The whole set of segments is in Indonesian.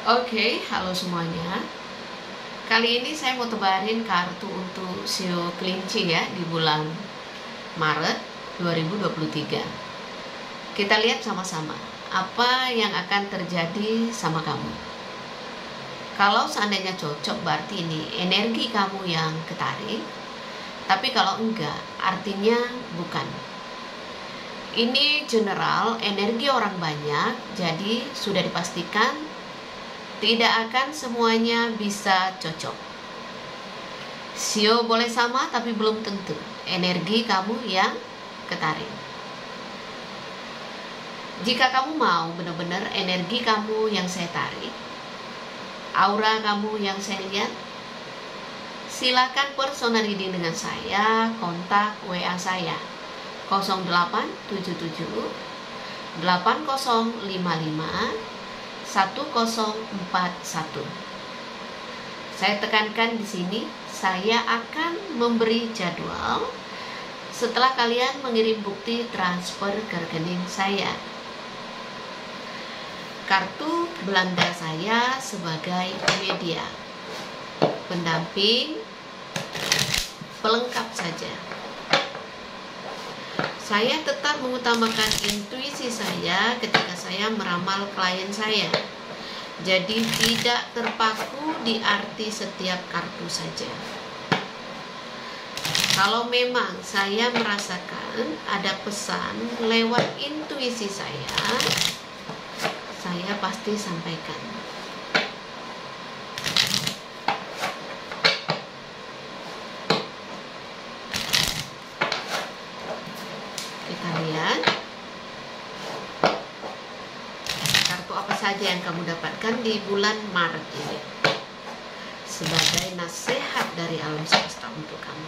Oke, halo semuanya. Kali ini saya mau tebarin kartu untuk Sio Kelinci ya di bulan Maret 2023. Kita lihat sama-sama apa yang akan terjadi sama kamu. Kalau seandainya cocok berarti ini energi kamu yang ketarik. Tapi kalau enggak, artinya bukan. Ini general, energi orang banyak, jadi sudah dipastikan tidak akan semuanya bisa cocok. Sio boleh sama tapi belum tentu energi kamu yang ketarik. Jika kamu mau benar-benar energi kamu yang saya tarik, aura kamu yang saya lihat, silakan personal reading dengan saya, kontak WA saya 0877 8055 1041. Saya tekankan di sini, saya akan memberi jadwal setelah kalian mengirim bukti transfer ke rekening saya. Kartu Belanda saya sebagai media, pendamping, pelengkap saja. Saya tetap mengutamakan intuisi saya ketika saya meramal klien saya. Jadi tidak terpaku di arti setiap kartu saja. Kalau memang saya merasakan ada pesan lewat intuisi saya pasti sampaikan. Kita lihat kartu apa saja yang kamu dapatkan di bulan Maret ini sebagai nasihat dari alam semesta untuk kamu.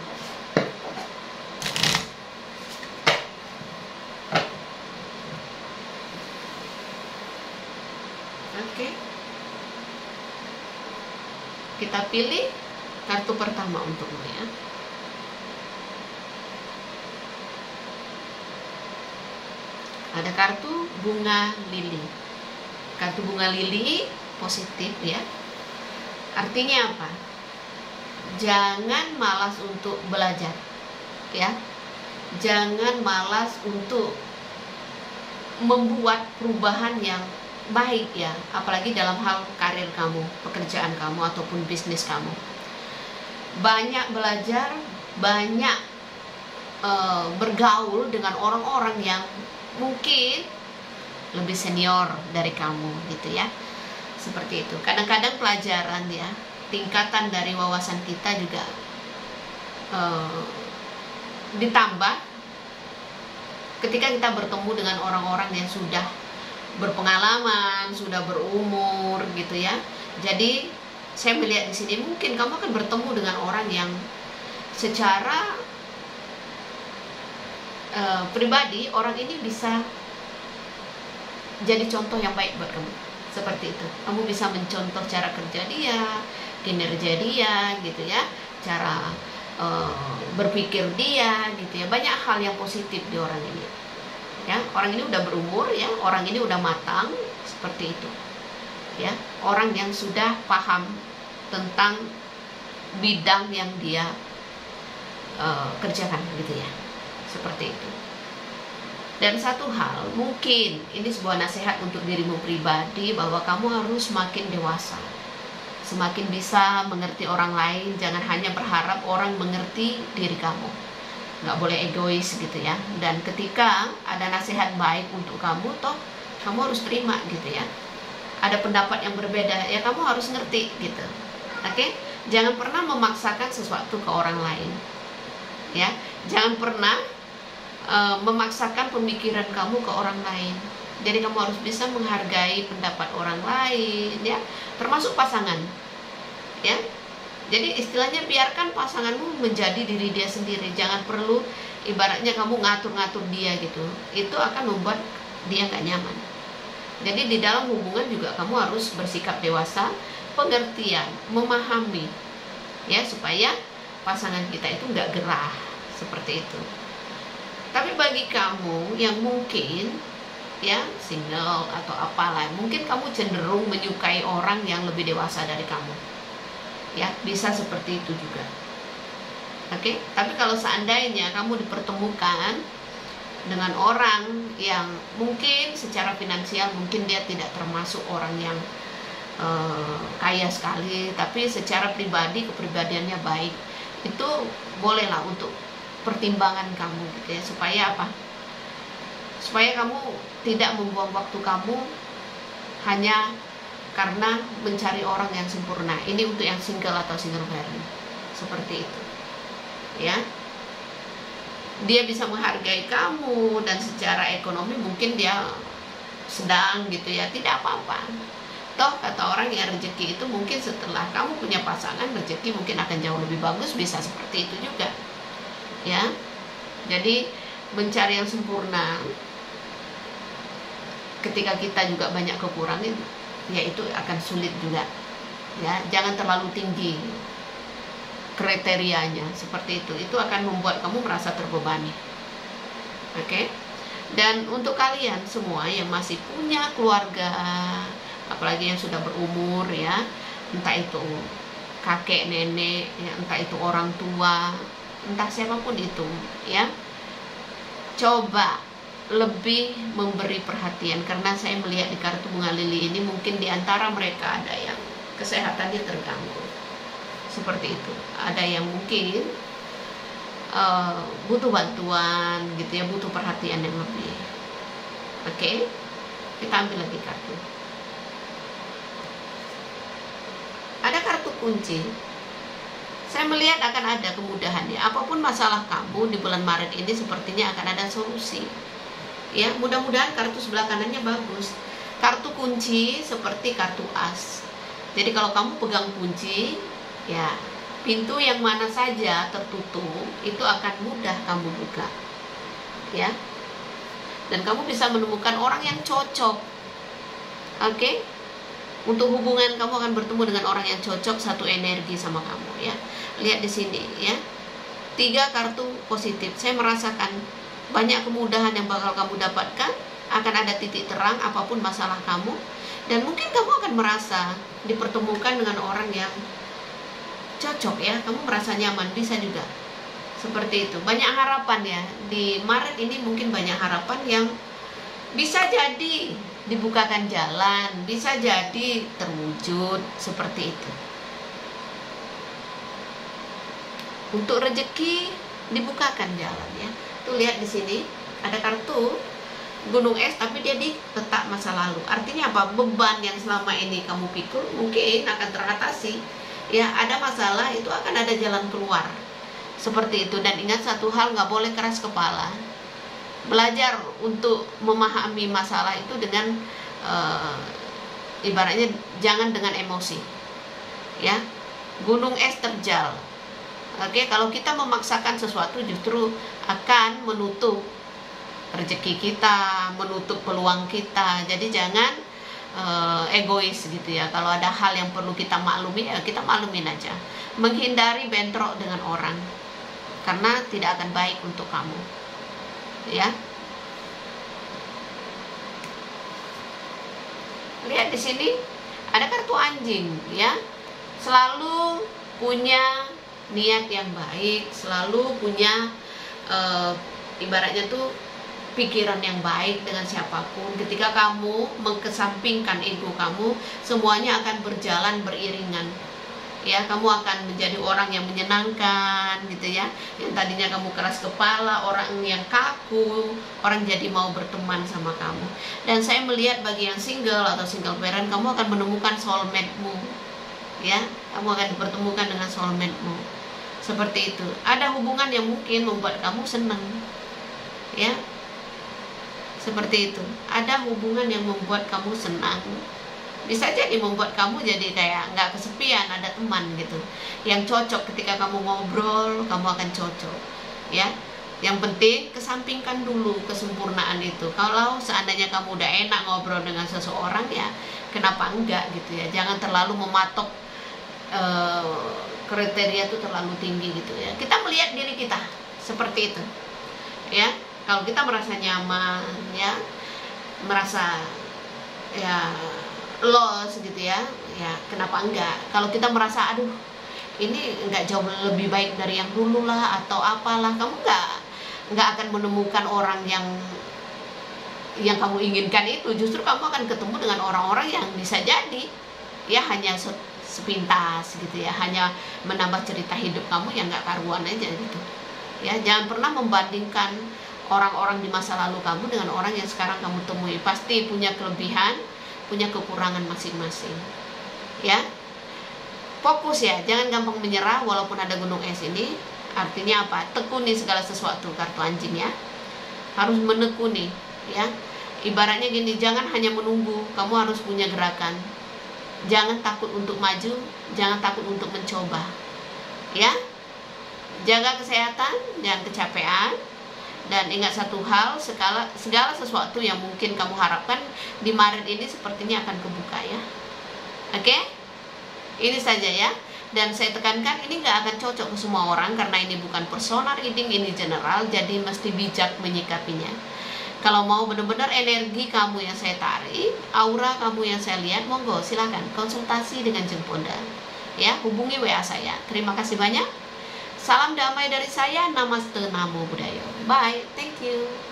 Oke. Kita pilih kartu pertama untukmu ya. Ada kartu bunga lili. Kartu bunga lili positif ya. Artinya apa? Jangan malas untuk belajar ya. Jangan malas untuk membuat perubahan yang baik ya, apalagi dalam hal karir kamu, pekerjaan kamu ataupun bisnis kamu. Banyak belajar, banyak bergaul dengan orang-orang yang mungkin lebih senior dari kamu gitu ya. Seperti itu. Kadang-kadang pelajaran ya, tingkatan dari wawasan kita juga ditambah ketika kita bertemu dengan orang-orang yang sudah berpengalaman, sudah berumur gitu ya. Jadi saya melihat di sini mungkin kamu akan bertemu dengan orang yang secara pribadi orang ini bisa jadi contoh yang baik buat kamu. Seperti itu. Kamu bisa mencontoh cara kerja dia, kinerja dia gitu ya, cara berpikir dia gitu ya. Banyak hal yang positif di orang ini. Ya, orang ini udah berumur ya, orang ini udah matang seperti itu. Ya, orang yang sudah paham tentang bidang yang dia kerjakan gitu ya. Seperti itu. Dan satu hal, mungkin ini sebuah nasihat untuk dirimu pribadi bahwa kamu harus semakin dewasa. Semakin bisa mengerti orang lain, jangan hanya berharap orang mengerti diri kamu. Nggak boleh egois gitu ya. Dan ketika ada nasihat baik untuk kamu, toh kamu harus terima gitu ya. Ada pendapat yang berbeda, ya kamu harus ngerti gitu. Oke? Jangan pernah memaksakan sesuatu ke orang lain. Ya, jangan pernah memaksakan pemikiran kamu ke orang lain. Jadi kamu harus bisa menghargai pendapat orang lain ya, termasuk pasangan. Ya. Jadi istilahnya biarkan pasanganmu menjadi diri dia sendiri. Jangan perlu ibaratnya kamu ngatur-ngatur dia gitu. Itu akan membuat dia gak nyaman. Jadi di dalam hubungan juga kamu harus bersikap dewasa, pengertian, memahami ya, supaya pasangan kita itu gak gerah. Seperti itu. Tapi bagi kamu yang mungkin ya, single atau apalah. Mungkin kamu cenderung menyukai orang yang lebih dewasa dari kamu, ya, bisa seperti itu juga. Oke, tapi kalau seandainya kamu dipertemukan dengan orang yang mungkin secara finansial mungkin dia tidak termasuk orang yang kaya sekali, tapi secara pribadi kepribadiannya baik, itu bolehlah untuk pertimbangan kamu gitu ya, supaya apa? Supaya kamu tidak membuang waktu kamu hanya karena mencari orang yang sempurna. Ini untuk yang single atau single parent, seperti itu ya. Dia bisa menghargai kamu dan secara ekonomi mungkin dia sedang gitu ya, tidak apa-apa. Toh kata orang ya, rezeki itu mungkin setelah kamu punya pasangan, rezeki mungkin akan jauh lebih bagus, bisa seperti itu juga ya. Jadi mencari yang sempurna ketika kita juga banyak kekurangan, ya itu akan sulit juga ya. Jangan terlalu tinggi kriterianya, seperti itu akan membuat kamu merasa terbebani. Oke. Dan untuk kalian semua yang masih punya keluarga, apalagi yang sudah berumur ya, entah itu kakek nenek ya, entah itu orang tua, entah siapapun itu ya, coba lebih memberi perhatian. Karena saya melihat di kartu bunga lili ini mungkin di antara mereka ada yang kesehatannya terganggu, seperti itu. Ada yang mungkin butuh bantuan gitu ya, butuh perhatian yang lebih. Oke, kita ambil lagi kartu. Ada kartu kunci. Saya melihat akan ada kemudahan ya. Apapun masalah kamu di bulan Maret ini sepertinya akan ada solusi. Ya, mudah-mudahan kartu sebelah kanannya bagus. Kartu kunci seperti kartu as. Jadi kalau kamu pegang kunci, ya, pintu yang mana saja tertutup itu akan mudah kamu buka. Ya. Dan kamu bisa menemukan orang yang cocok. Oke? Untuk hubungan kamu akan bertemu dengan orang yang cocok, satu energi sama kamu ya. Lihat di sini ya. 3 kartu positif. Saya merasakan banyak kemudahan yang bakal kamu dapatkan, akan ada titik terang apapun masalah kamu, dan mungkin kamu akan merasa dipertemukan dengan orang yang cocok ya. Kamu merasa nyaman, bisa juga seperti itu. Banyak harapan ya di Maret ini, mungkin banyak harapan yang bisa jadi dibukakan jalan, bisa jadi terwujud, seperti itu. Untuk rezeki dibukakan jalan ya. Tuh lihat di sini ada kartu gunung es, tapi dia di petak masa lalu. Artinya apa? Beban yang selama ini kamu pikul mungkin akan teratasi. Ya, ada masalah itu akan ada jalan keluar. Seperti itu. Dan ingat satu hal, nggak boleh keras kepala. Belajar untuk memahami masalah itu dengan ibaratnya jangan dengan emosi. Ya. Gunung es terjal. Oke, kalau kita memaksakan sesuatu justru akan menutup rezeki kita, menutup peluang kita. Jadi jangan egois gitu ya. Kalau ada hal yang perlu kita maklumi, ya kita maklumin aja. Menghindari bentrok dengan orang, karena tidak akan baik untuk kamu. Ya. Lihat di sini ada kartu anjing ya. Selalu punya niat yang baik, selalu punya ibaratnya tuh pikiran yang baik dengan siapapun. Ketika kamu mengkesampingkan ego kamu, semuanya akan berjalan beriringan. Ya, kamu akan menjadi orang yang menyenangkan gitu ya. Yang tadinya kamu keras kepala, orang yang kaku, orang jadi mau berteman sama kamu. Dan saya melihat bagi yang single atau single parent, kamu akan menemukan soulmate-mu. Ya, kamu akan dipertemukan dengan soulmate-mu. Seperti itu. Ada hubungan yang mungkin membuat kamu senang. Ya. Seperti itu. Ada hubungan yang membuat kamu senang. Bisa jadi membuat kamu jadi kayak nggak kesepian, ada teman gitu yang cocok. Ketika kamu ngobrol, kamu akan cocok ya. Yang penting kesampingkan dulu kesempurnaan itu. Kalau seandainya kamu udah enak ngobrol dengan seseorang, ya kenapa enggak gitu ya. Jangan terlalu mematok kriteria itu terlalu tinggi gitu ya. Kita melihat diri kita seperti itu ya. Kalau kita merasa nyaman ya, merasa ya loss gitu ya, ya kenapa enggak? Kalau kita merasa aduh ini enggak jauh lebih baik dari yang dulu lah atau apalah, kamu enggak akan menemukan orang yang kamu inginkan itu. Justru kamu akan ketemu dengan orang-orang yang bisa jadi ya hanya sepintas gitu ya, hanya menambah cerita hidup kamu yang enggak karuan aja gitu ya. Jangan pernah membandingkan orang-orang di masa lalu kamu dengan orang yang sekarang kamu temui. Pasti punya kelebihan, punya kekurangan masing-masing ya. Fokus ya, jangan gampang menyerah walaupun ada gunung es ini. Artinya apa? Tekuni segala sesuatu, kartu anjing ya, harus menekuni ya. Ibaratnya gini, jangan hanya menunggu, kamu harus punya gerakan. Jangan takut untuk maju, jangan takut untuk mencoba ya. Jaga kesehatan, jangan kecapean. Dan ingat satu hal, segala sesuatu yang mungkin kamu harapkan di Maret ini sepertinya akan kebuka ya. Oke? Ini saja ya. Dan saya tekankan, ini nggak akan cocok ke semua orang karena ini bukan personal reading, ini general. Jadi mesti bijak menyikapinya. Kalau mau benar-benar energi kamu yang saya tarik, aura kamu yang saya lihat, monggo silakan konsultasi dengan Jeng Ponda ya, hubungi WA saya. Terima kasih banyak. Salam damai dari saya. Namaste, Namo Buddhaya. Bye. Thank you.